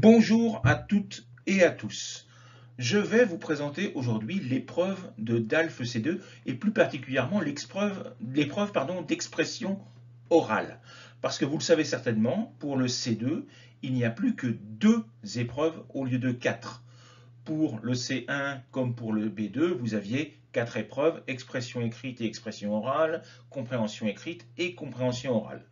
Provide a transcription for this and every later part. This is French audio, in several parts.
Bonjour à toutes et à tous. Je vais vous présenter aujourd'hui l'épreuve de DALF C2 et plus particulièrement l'épreuve d'expression orale. Parce que vous le savez certainement, pour le C2, il n'y a plus que 2 épreuves au lieu de 4. Pour le C1 comme pour le B2, vous aviez 4 épreuves, expression écrite et expression orale, compréhension écrite et compréhension orale.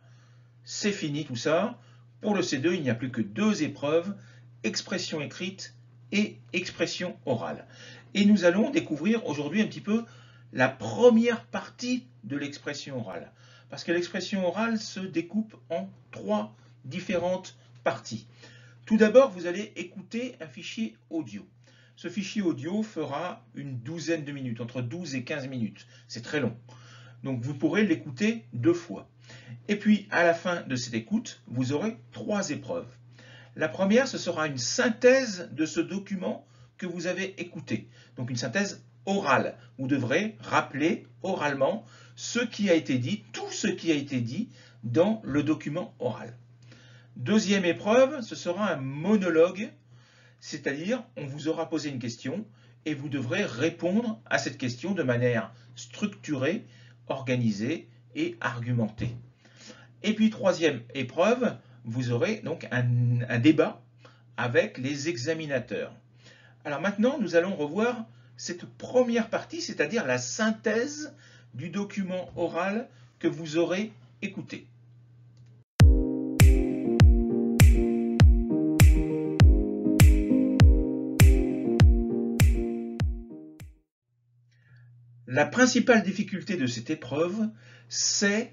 C'est fini tout ça. Pour le C2, il n'y a plus que 2 épreuves, expression écrite et expression orale. Et nous allons découvrir aujourd'hui un petit peu la première partie de l'expression orale. Parce que l'expression orale se découpe en 3 différentes parties. Tout d'abord, vous allez écouter un fichier audio. Ce fichier audio fera une douzaine de minutes, entre 12 et 15 minutes. C'est très long. Donc vous pourrez l'écouter 2 fois. Et puis, à la fin de cette écoute, vous aurez 3 épreuves. La première, ce sera une synthèse de ce document que vous avez écouté. Donc une synthèse orale. Vous devrez rappeler oralement ce qui a été dit, tout ce qui a été dit dans le document oral. Deuxième épreuve, ce sera un monologue, c'est-à-dire on vous aura posé une question et vous devrez répondre à cette question de manière structurée, organisée et argumentée. Et puis, troisième épreuve, vous aurez donc un débat avec les examinateurs. Alors maintenant, nous allons revoir cette première partie, c'est-à-dire la synthèse du document oral que vous aurez écouté. La principale difficulté de cette épreuve, c'est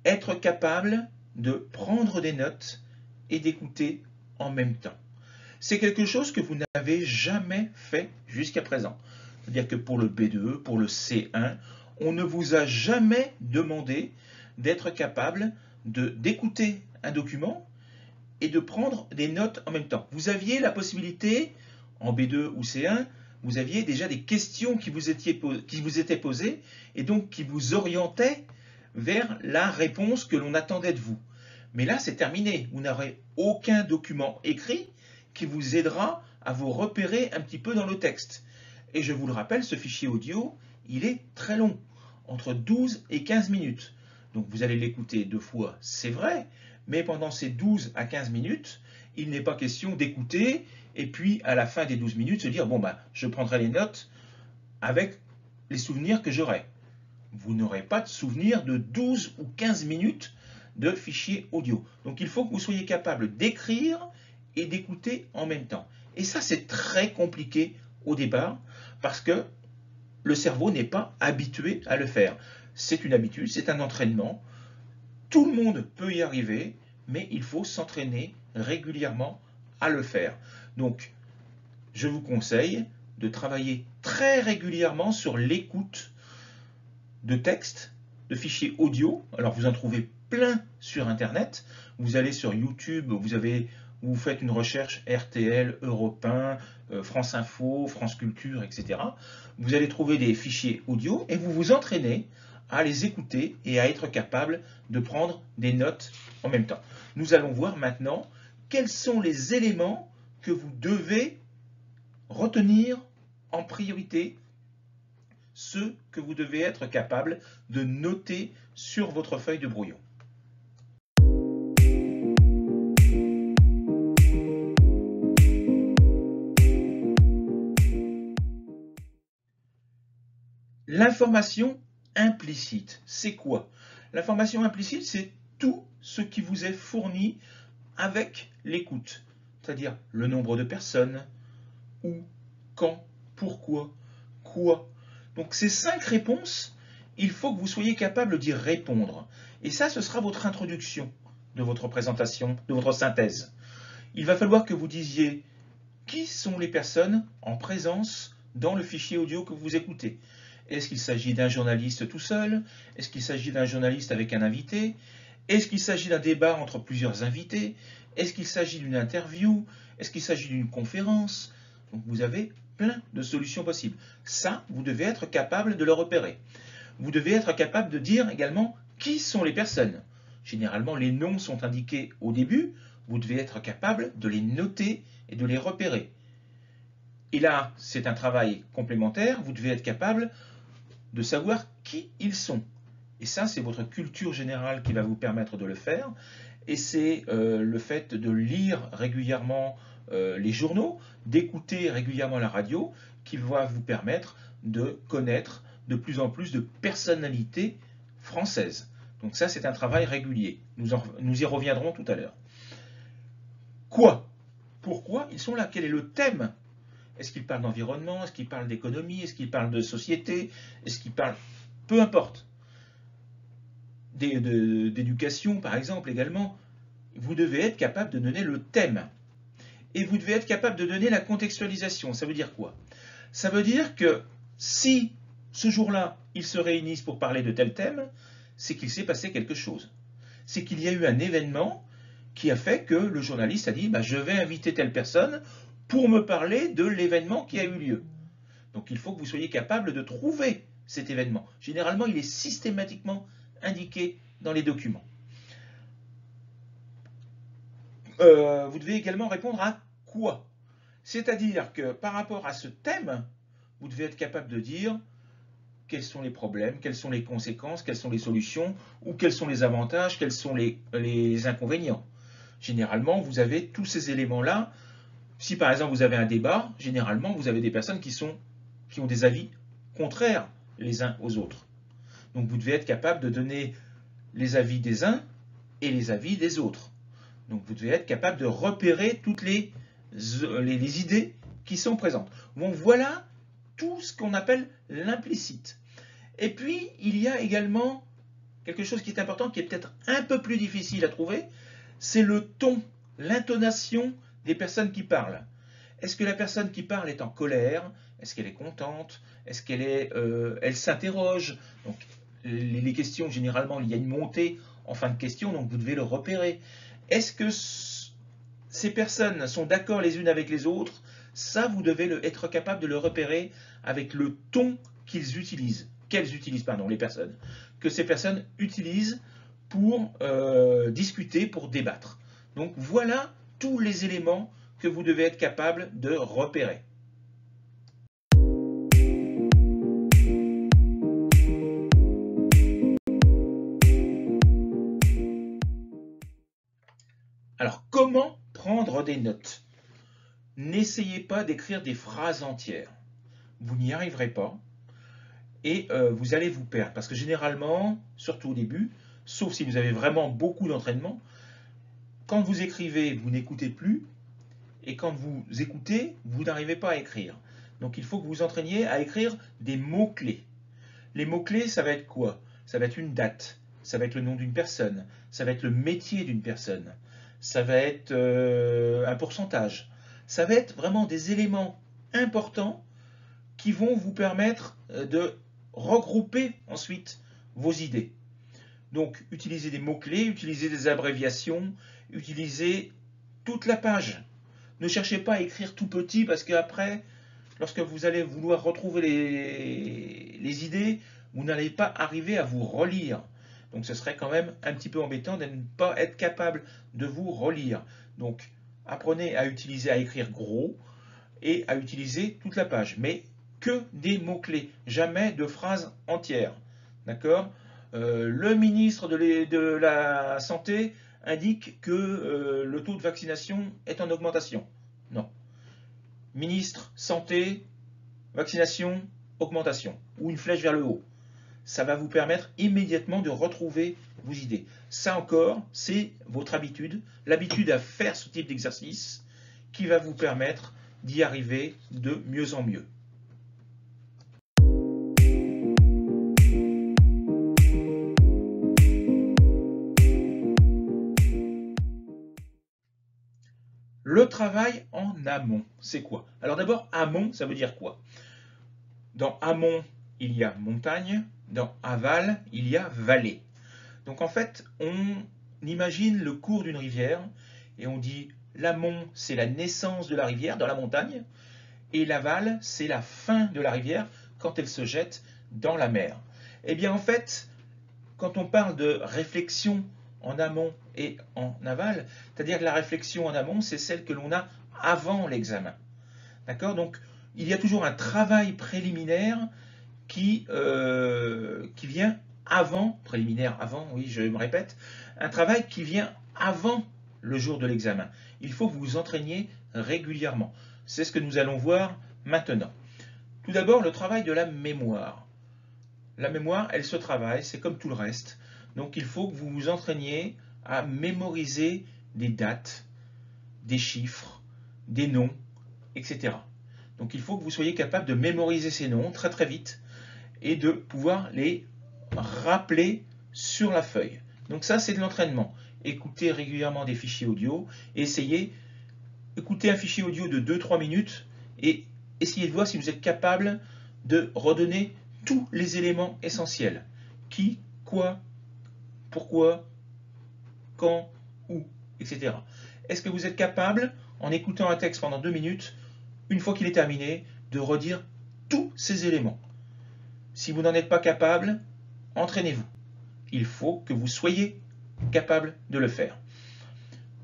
être capable de prendre des notes et d'écouter en même temps. C'est quelque chose que vous n'avez jamais fait jusqu'à présent. C'est-à-dire que pour le B2, pour le C1, on ne vous a jamais demandé d'être capable d'écouter un document et de prendre des notes en même temps. Vous aviez la possibilité, en B2 ou C1, vous aviez déjà des questions qui vous étaient posées et donc qui vous orientaient vers la réponse que l'on attendait de vous. Mais là, c'est terminé. Vous n'aurez aucun document écrit qui vous aidera à vous repérer un petit peu dans le texte. Et je vous le rappelle, ce fichier audio, il est très long, entre 12 et 15 minutes. Donc vous allez l'écouter 2 fois, c'est vrai, mais pendant ces 12 à 15 minutes, il n'est pas question d'écouter et puis à la fin des 12 minutes se dire bon bah je prendrai les notes avec les souvenirs que j'aurai. Vous n'aurez pas de souvenir de 12 ou 15 minutes de fichier audio. Donc il faut que vous soyez capable d'écrire et d'écouter en même temps. Et ça, c'est très compliqué au départ parce que le cerveau n'est pas habitué à le faire. C'est une habitude, c'est un entraînement. Tout le monde peut y arriver, mais il faut s'entraîner régulièrement à le faire. Donc, je vous conseille de travailler très régulièrement sur l'écoute de textes, de fichiers audio. Alors vous en trouvez plein sur Internet. Vous allez sur YouTube, vous faites une recherche RTL, Europe 1, France Info, France Culture, etc. Vous allez trouver des fichiers audio et vous vous entraînez à les écouter et à être capable de prendre des notes en même temps. Nous allons voir maintenant quels sont les éléments que vous devez retenir en priorité, ceux que vous devez être capable de noter sur votre feuille de brouillon. L'information implicite, c'est quoi? L'information implicite, c'est tout ce qui vous est fourni avec l'écoute, c'est-à-dire le nombre de personnes, où, quand, pourquoi, quoi. Donc ces 5 réponses, il faut que vous soyez capable d'y répondre. Et ça, ce sera votre introduction de votre présentation, de votre synthèse. Il va falloir que vous disiez qui sont les personnes en présence dans le fichier audio que vous écoutez. Est-ce qu'il s'agit d'un journaliste tout seul? Est-ce qu'il s'agit d'un journaliste avec un invité? Est-ce qu'il s'agit d'un débat entre plusieurs invités? Est-ce qu'il s'agit d'une interview? Est-ce qu'il s'agit d'une conférence? Donc vous avez plein de solutions possibles. Ça, vous devez être capable de le repérer. Vous devez être capable de dire également qui sont les personnes. Généralement, les noms sont indiqués au début vous devez être capable de les noter et de les repérer. Et là, c'est un travail complémentaire, vous devez être capable de savoir qui ils sont. Et ça, c'est votre culture générale qui va vous permettre de le faire. Et c'est le fait de lire régulièrement les journaux, d'écouter régulièrement la radio, qui va vous permettre de connaître de plus en plus de personnalités françaises. Donc ça, c'est un travail régulier. Nous y reviendrons tout à l'heure. Quoi? Pourquoi ils sont là? Quel est le thème? Est-ce qu'ils parlent d'environnement? Est-ce qu'ils parlent d'économie? Est-ce qu'ils parlent de société? Est-ce qu'ils parlent... Peu importe. D'éducation, par exemple, également. Vous devez être capable de donner le thème. Et vous devez être capable de donner la contextualisation. Ça veut dire quoi? Ça veut dire que si ce jour-là, ils se réunissent pour parler de tel thème, c'est qu'il s'est passé quelque chose. C'est qu'il y a eu un événement qui a fait que le journaliste a dit bah, « je vais inviter telle personne pour me parler de l'événement qui a eu lieu ». Donc il faut que vous soyez capable de trouver cet événement. Généralement, il est systématiquement indiqué dans les documents. Vous devez également répondre à quoi? C'est-à-dire que par rapport à ce thème, vous devez être capable de dire quels sont les problèmes, quelles sont les conséquences, quelles sont les solutions, ou quels sont les avantages, quels sont les inconvénients. Généralement, vous avez tous ces éléments-là. Si par exemple vous avez un débat, généralement vous avez des personnes qui ont des avis contraires les uns aux autres. Donc vous devez être capable de donner les avis des uns et les avis des autres. Donc vous devez être capable de repérer toutes les idées qui sont présentes. Donc voilà tout ce qu'on appelle l'implicite. Et puis il y a également quelque chose qui est important, qui est peut-être un peu plus difficile à trouver, c'est le ton, l'intonation des personnes qui parlent. Est-ce que la personne qui parle est en colère? Est-ce qu'elle est contente? Est-ce elle s'interroge? Donc les questions, généralement, il y a une montée en fin de question, donc vous devez le repérer. Est-ce que ces personnes sont d'accord les unes avec les autres? Ça, vous devez être capable de le repérer avec le ton qu'ils utilisent. Qu'elles utilisent, pardon, les personnes. Que ces personnes utilisent pour discuter, pour débattre. Donc voilà tous les éléments que vous devez être capable de repérer. Alors, comment prendre des notes? N'essayez pas d'écrire des phrases entières. Vous n'y arriverez pas et vous allez vous perdre. Parce que généralement, surtout au début, sauf si vous avez vraiment beaucoup d'entraînement, quand vous écrivez, vous n'écoutez plus. Et quand vous écoutez, vous n'arrivez pas à écrire. Donc il faut que vous vous entraîniez à écrire des mots-clés. Les mots-clés, ça va être quoi? Ça va être une date, ça va être le nom d'une personne, ça va être le métier d'une personne, ça va être un pourcentage. Ça va être vraiment des éléments importants qui vont vous permettre de regrouper ensuite vos idées. Donc utilisez des mots-clés, utilisez des abréviations, utilisez toute la page. Ne cherchez pas à écrire tout petit parce qu'après, lorsque vous allez vouloir retrouver les idées, vous n'allez pas arriver à vous relire. Donc ce serait quand même un petit peu embêtant de ne pas être capable de vous relire. Donc apprenez à écrire gros et à utiliser toute la page. Mais que des mots-clés, jamais de phrases entières. D'accord? Le ministre de la Santé indique que le taux de vaccination est en augmentation. Non. Ministre, santé, vaccination, augmentation. Ou une flèche vers le haut. Ça va vous permettre immédiatement de retrouver vos idées. Ça encore, c'est votre habitude, l'habitude à faire ce type d'exercice qui va vous permettre d'y arriver de mieux en mieux. Le travail en amont, c'est quoi? Alors d'abord, amont, ça veut dire quoi? Dans amont, il y a montagne, dans aval, il y a vallée. Donc en fait, on imagine le cours d'une rivière et on dit l'amont, c'est la naissance de la rivière dans la montagne et l'aval, c'est la fin de la rivière quand elle se jette dans la mer. Eh bien en fait, quand on parle de réflexion en amont et en aval. C'est-à-dire que la réflexion en amont, c'est celle que l'on a avant l'examen. D'accord? Donc, il y a toujours un travail préliminaire qui vient avant, préliminaire avant, oui, je me répète, un travail qui vient avant le jour de l'examen. Il faut que vous vous entraîniez régulièrement. C'est ce que nous allons voir maintenant. Tout d'abord, le travail de la mémoire. La mémoire, elle se travaille, c'est comme tout le reste. Donc il faut que vous vous entraîniez à mémoriser des dates, des chiffres, des noms, etc. Donc il faut que vous soyez capable de mémoriser ces noms très très vite et de pouvoir les rappeler sur la feuille. Donc ça, c'est de l'entraînement. Écoutez régulièrement des fichiers audio, essayez, écoutez un fichier audio de 2-3 minutes et essayez de voir si vous êtes capable de redonner tous les éléments essentiels. Qui, quoi, pourquoi, quand, où, etc. Est-ce que vous êtes capable, en écoutant un texte pendant 2 minutes, une fois qu'il est terminé, de redire tous ces éléments? Si vous n'en êtes pas capable, entraînez-vous. Il faut que vous soyez capable de le faire.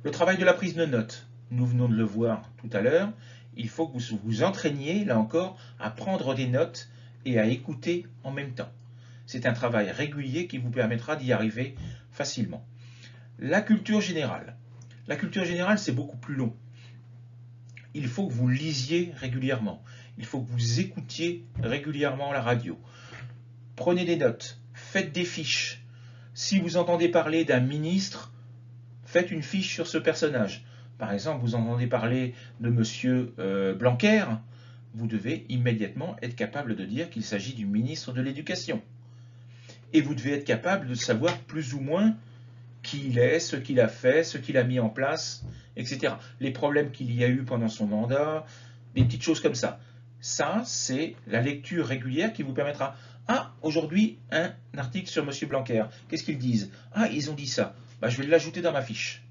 Le travail de la prise de notes, nous venons de le voir tout à l'heure. Il faut que vous vous entraîniez, là encore, à prendre des notes et à écouter en même temps. C'est un travail régulier qui vous permettra d'y arriver facilement. La culture générale. La culture générale, c'est beaucoup plus long. Il faut que vous lisiez régulièrement. Il faut que vous écoutiez régulièrement la radio. Prenez des notes, faites des fiches. Si vous entendez parler d'un ministre, faites une fiche sur ce personnage. Par exemple, vous entendez parler de monsieur Blanquer, vous devez immédiatement être capable de dire qu'il s'agit du ministre de l'Éducation. Et vous devez être capable de savoir plus ou moins qui il est, ce qu'il a fait, ce qu'il a mis en place, etc. Les problèmes qu'il y a eu pendant son mandat, des petites choses comme ça. Ça, c'est la lecture régulière qui vous permettra. Ah, aujourd'hui, un article sur M. Blanquer. Qu'est-ce qu'ils disent? Ah, ils ont dit ça. Bah, je vais l'ajouter dans ma fiche.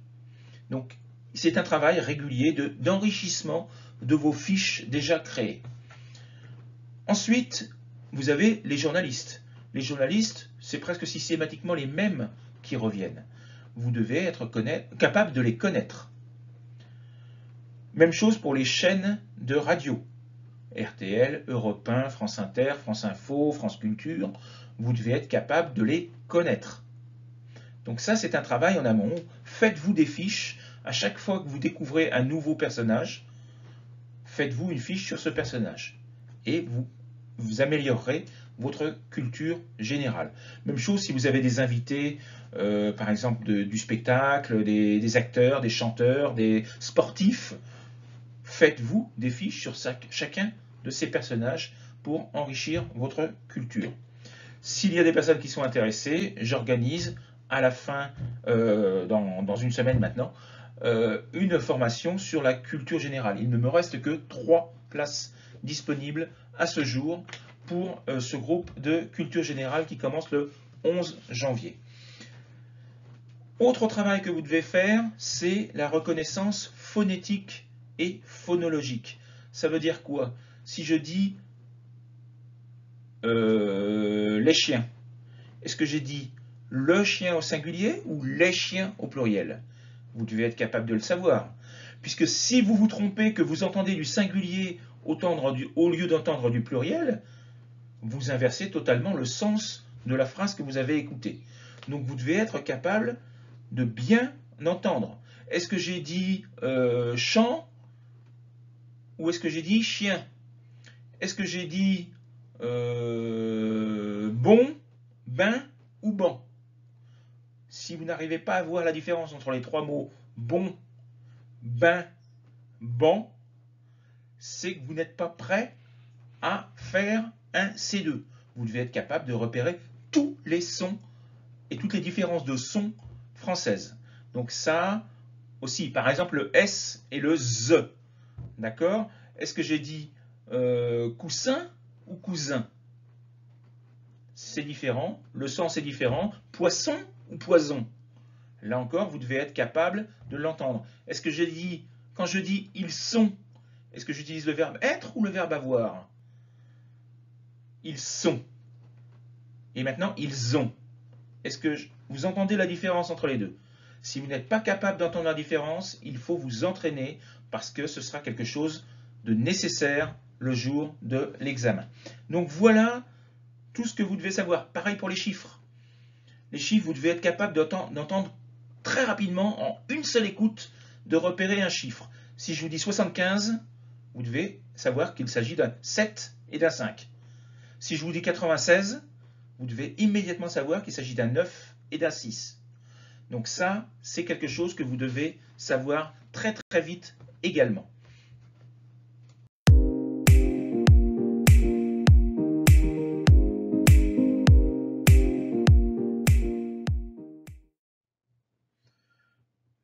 Donc, c'est un travail régulier d'enrichissement de vos fiches déjà créées. Ensuite, vous avez les journalistes. Les journalistes, c'est presque systématiquement les mêmes qui reviennent. Vous devez être capable de les connaître. Même chose pour les chaînes de radio. RTL, Europe 1, France Inter, France Info, France Culture. Vous devez être capable de les connaître. Donc ça, c'est un travail en amont. Faites-vous des fiches. À chaque fois que vous découvrez un nouveau personnage, faites-vous une fiche sur ce personnage. Et vous améliorerez votre culture générale. Même chose si vous avez des invités, par exemple du spectacle, des acteurs, des chanteurs, des sportifs. Faites-vous des fiches sur chacun de ces personnages pour enrichir votre culture. S'il y a des personnes qui sont intéressées, j'organise à la fin, dans une semaine maintenant, une formation sur la culture générale. Il ne me reste que 3 places disponibles à ce jour pour ce groupe de culture générale qui commence le 11 janvier. Autre travail que vous devez faire, c'est la reconnaissance phonétique et phonologique. Ça veut dire quoi? Si je dis les chiens, est-ce que j'ai dit le chien au singulier ou les chiens au pluriel? Vous devez être capable de le savoir. Puisque si vous vous trompez, que vous entendez du singulier au lieu d'entendre du pluriel, vous inversez totalement le sens de la phrase que vous avez écoutée. Donc vous devez être capable de bien entendre. Est-ce que j'ai dit champ ou est-ce que j'ai dit chien? Est-ce que j'ai dit bon, bain ou banc? Si vous n'arrivez pas à voir la différence entre les 3 mots bon, bain, banc, c'est que vous n'êtes pas prêt à faire un C2. Vous devez être capable de repérer tous les sons et toutes les différences de sons françaises. Donc ça aussi, par exemple le S et le Z. D'accord? Est-ce que j'ai dit coussin ou cousin? C'est différent, le sens est différent. Poisson ou poison? Là encore, vous devez être capable de l'entendre. Est-ce que j'ai dit, quand je dis ils sont, est-ce que j'utilise le verbe être ou le verbe avoir? Ils sont. Et maintenant, ils ont. Est-ce que vous entendez la différence entre les deux? Si vous n'êtes pas capable d'entendre la différence, il faut vous entraîner parce que ce sera quelque chose de nécessaire le jour de l'examen. Donc voilà tout ce que vous devez savoir. Pareil pour les chiffres. Les chiffres, vous devez être capable d'entendre très rapidement, en une seule écoute, de repérer un chiffre. Si je vous dis 75, vous devez savoir qu'il s'agit d'un 7 et d'un 5. Si je vous dis 96, vous devez immédiatement savoir qu'il s'agit d'un 9 et d'un 6. Donc ça, c'est quelque chose que vous devez savoir très très vite également.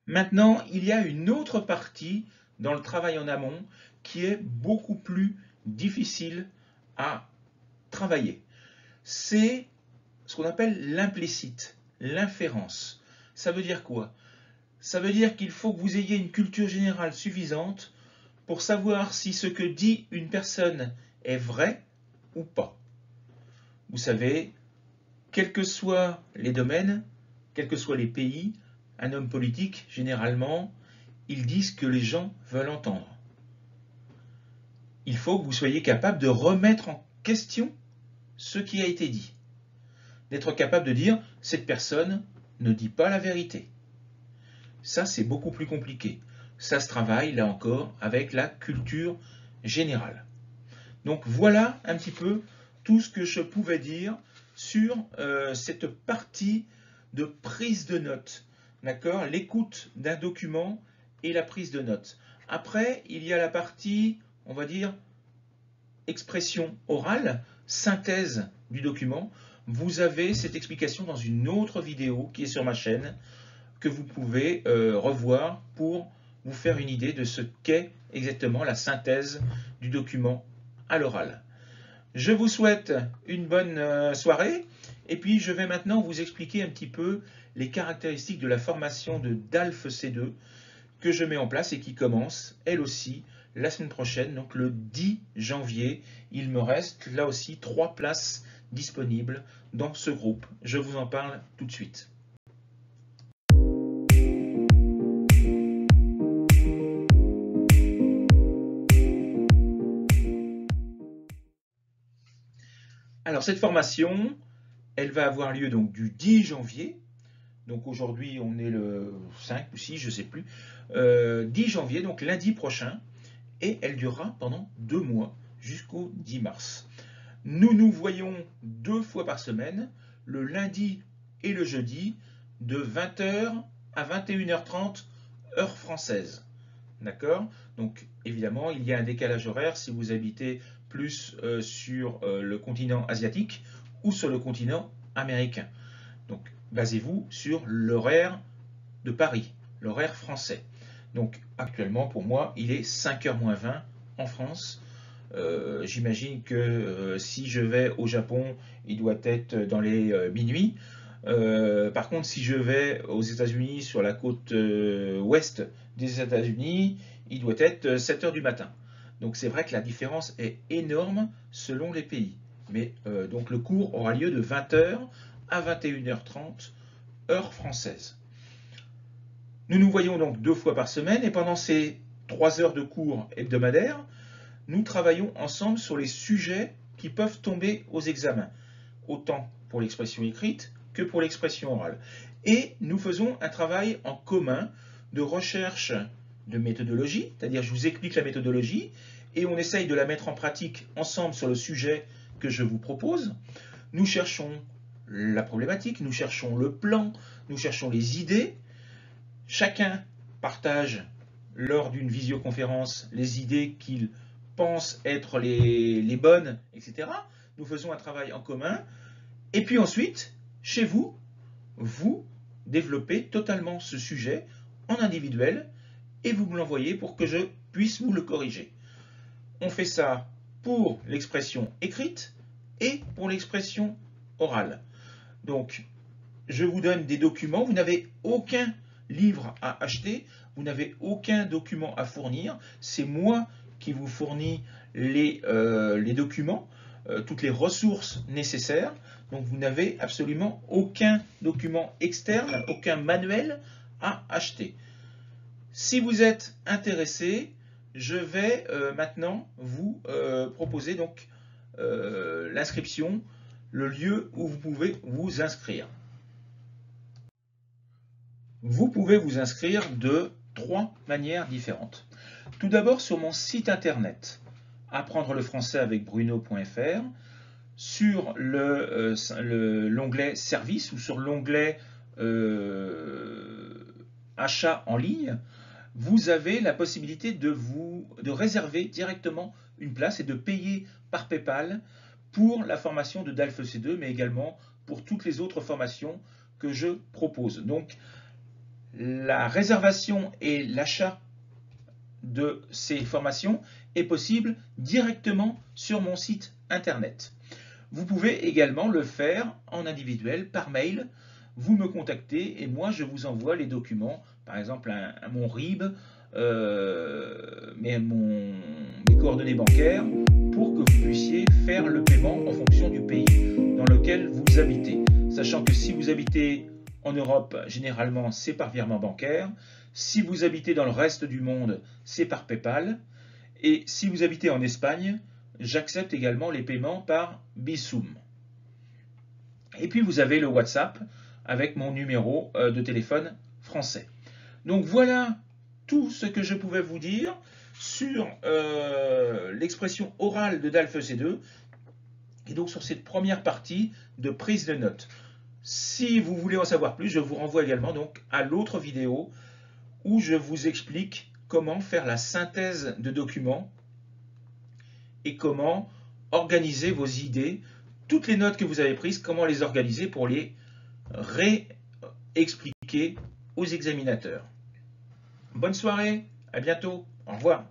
Maintenant, il y a une autre partie dans le travail en amont qui est beaucoup plus difficile à travailler. C'est ce qu'on appelle l'implicite, l'inférence. Ça veut dire quoi? Ça veut dire qu'il faut que vous ayez une culture générale suffisante pour savoir si ce que dit une personne est vrai ou pas. Vous savez, quels que soient les domaines, quels que soient les pays, un homme politique, généralement, il dit ce que les gens veulent entendre. Il faut que vous soyez capable de remettre en question ce qui a été dit. D'être capable de dire, cette personne ne dit pas la vérité. Ça, c'est beaucoup plus compliqué. Ça se travaille, là encore, avec la culture générale. Donc voilà un petit peu tout ce que je pouvais dire sur cette partie de prise de notes. D'accord? L'écoute d'un document et la prise de notes. Après, il y a la partie, on va dire, expression orale, synthèse du document. Vous avez cette explication dans une autre vidéo qui est sur ma chaîne, que vous pouvez revoir pour vous faire une idée de ce qu'est exactement la synthèse du document à l'oral. Je vous souhaite une bonne soirée et puis je vais maintenant vous expliquer un petit peu les caractéristiques de la formation de DALF C2 que je mets en place et qui commence elle aussi la semaine prochaine, donc le 10 janvier. Il me reste là aussi 3 places disponibles dans ce groupe. Je vous en parle tout de suite. Alors cette formation, elle va avoir lieu donc du 10 janvier, donc aujourd'hui on est le 5 ou 6, je ne sais plus, 10 janvier, donc lundi prochain, et elle durera pendant 2 mois, jusqu'au 10 mars. Nous nous voyons 2 fois par semaine, le lundi et le jeudi, de 20 h à 21 h 30, heure française. D'accord? Donc évidemment, il y a un décalage horaire si vous habitez plus sur le continent asiatique ou sur le continent américain. Donc basez-vous sur l'horaire de Paris, l'horaire français. Donc actuellement pour moi il est 5 h moins 20 en France. J'imagine que si je vais au Japon il doit être dans les minuit. Par contre si je vais aux États-Unis sur la côte ouest des États-Unis, il doit être 7 h du matin. Donc c'est vrai que la différence est énorme selon les pays. Mais donc le cours aura lieu de 20 h à 21 h 30, heure française. Nous nous voyons donc 2 fois par semaine et pendant ces 3 heures de cours hebdomadaires, nous travaillons ensemble sur les sujets qui peuvent tomber aux examens, autant pour l'expression écrite que pour l'expression orale. Et nous faisons un travail en commun de recherche de méthodologie, c'est-à-dire je vous explique la méthodologie et on essaye de la mettre en pratique ensemble sur le sujet que je vous propose. Nous cherchons la problématique, nous cherchons le plan, nous cherchons les idées. Chacun partage lors d'une visioconférence les idées qu'il pense être les bonnes, etc. Nous faisons un travail en commun. Et puis ensuite, chez vous, vous développez totalement ce sujet en individuel et vous me l'envoyez pour que je puisse vous le corriger. On fait ça pour l'expression écrite et pour l'expression orale. Donc, je vous donne des documents. Vous n'avez aucun livre à acheter, vous n'avez aucun document à fournir. C'est moi qui vous fournis les documents, toutes les ressources nécessaires. Donc vous n'avez absolument aucun document externe, aucun manuel à acheter. Si vous êtes intéressé, je vais maintenant vous proposer donc l'inscription, le lieu où vous pouvez vous inscrire. Vous pouvez vous inscrire de 3 manières différentes. Tout d'abord sur mon site internet, apprendre le français avec Bruno.fr, sur l'onglet service ou sur l'onglet achat en ligne, vous avez la possibilité de réserver directement une place et de payer par PayPal pour la formation de DALF EC2, mais également pour toutes les autres formations que je propose. Donc, la réservation et l'achat de ces formations est possible directement sur mon site internet. Vous pouvez également le faire en individuel par mail. Vous me contactez et moi je vous envoie les documents, par exemple mon RIB, mes coordonnées bancaires, pour que vous puissiez faire le paiement en fonction du pays dans lequel vous habitez. Sachant que si vous habitez en Europe, généralement c'est par virement bancaire. Si vous habitez dans le reste du monde, c'est par PayPal. Et si vous habitez en Espagne, j'accepte également les paiements par Bizum. Et puis vous avez le WhatsApp avec mon numéro de téléphone français. Donc voilà tout ce que je pouvais vous dire sur l'expression orale de DALF EC2 et donc sur cette première partie de prise de notes. Si vous voulez en savoir plus, je vous renvoie également donc à l'autre vidéo où je vous explique comment faire la synthèse de documents et comment organiser vos idées, toutes les notes que vous avez prises, comment les organiser pour les réexpliquer aux examinateurs. Bonne soirée, à bientôt, au revoir.